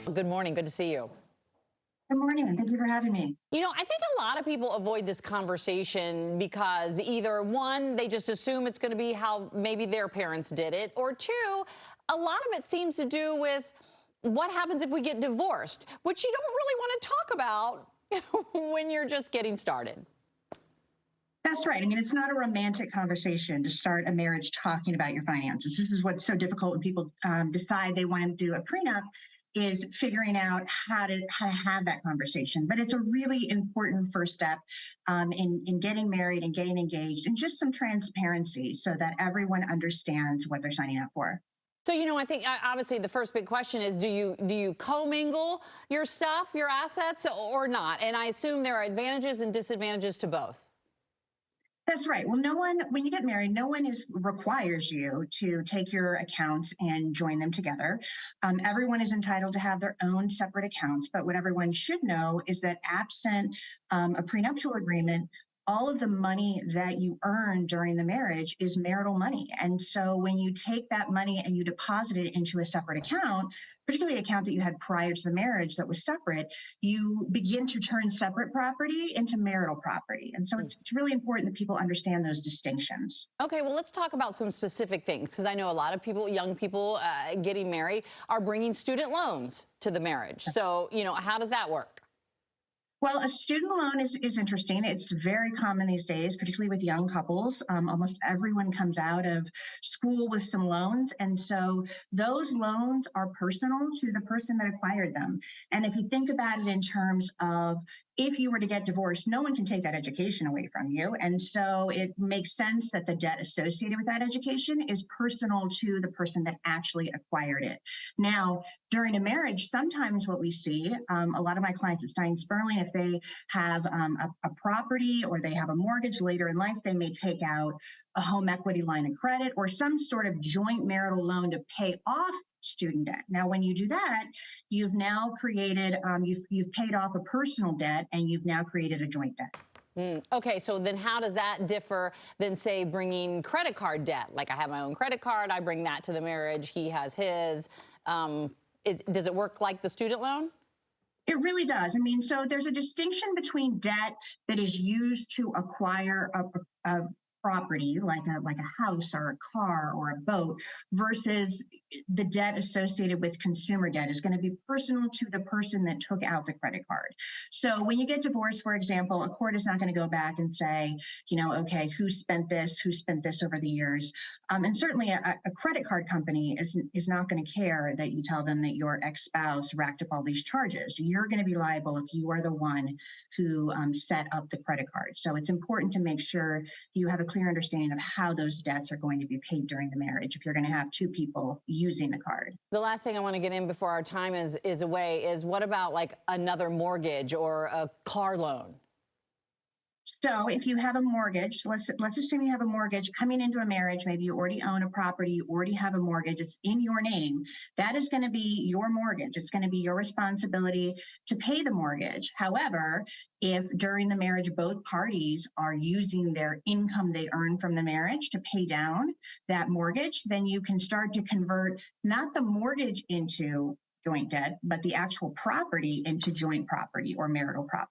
Good morning. Good to see you. Good morning, and thank you for having me. I think a lot of people avoid this conversation because either one, they just assume it's going to be how maybe their parents did it, or two, a lot of it seems to do with what happens if we get divorced, which you don't really want to talk about when you're just getting started. That's right. I mean, it's not a romantic conversation to start a marriage talking about your finances. This is what's so difficult when people decide they want to do a prenup, is figuring out how to have that conversation. But it's a really important first step in getting married and getting engaged, and just some transparency so that everyone understands what they're signing up for. So, I think obviously the first big question is, do you commingle your stuff, your assets, or not? And I assume there are advantages and disadvantages to both. That's right. Well, when you get married, no one requires you to take your accounts and join them together. Everyone is entitled to have their own separate accounts, but what everyone should know is that absent a prenuptial agreement, all of the money that you earn during the marriage is marital money. And so when you take that money and you deposit it into a separate account, particularly an account that you had prior to the marriage that was separate, you begin to turn separate property into marital property. And so it's really important that people understand those distinctions. Okay, well, let's talk about some specific things, because I know a lot of people, young people getting married, are bringing student loans to the marriage. So, how does that work? Well, a student loan is interesting. It's very common these days, particularly with young couples. Almost everyone comes out of school with some loans. And so those loans are personal to the person that acquired them. And if you think about it in terms of, if you were to get divorced, no one can take that education away from you. And so it makes sense that the debt associated with that education is personal to the person that actually acquired it. Now, during a marriage, sometimes what we see, a lot of my clients at Stein Sperling, if they have a property or they have a mortgage later in life, they may take out a home equity line of credit or some sort of joint marital loan to pay off student debt. Now, when you do that, you've now created, you've paid off a personal debt, and you've now created a joint debt. Okay, so then how does that differ than, say, bringing credit card debt? Like, I have my own credit card, I bring that to the marriage, he has his. Does it work like the student loan? It really does. I mean, so there's a distinction between debt that is used to acquire a property, like a house or a car or a boat, versus the debt associated with consumer debt is going to be personal to the person that took out the credit card. So when you get divorced, for example, a court is not going to go back and say, okay, who spent this over the years? And certainly a credit card company is not going to care that you tell them that your ex-spouse racked up all these charges. You're going to be liable if you are the one who set up the credit card. So it's important to make sure you have a clear understanding of how those debts are going to be paid during the marriage if you're going to have two people using the card. The last thing I want to get in before our time is away is, what about like another mortgage or a car loan? So if you have a mortgage, let's assume you have a mortgage coming into a marriage, maybe you already own a property, you already have a mortgage, it's in your name, that is going to be your mortgage. It's going to be your responsibility to pay the mortgage. However, if during the marriage both parties are using their income they earn from the marriage to pay down that mortgage, then you can start to convert not the mortgage into joint debt, but the actual property into joint property or marital property.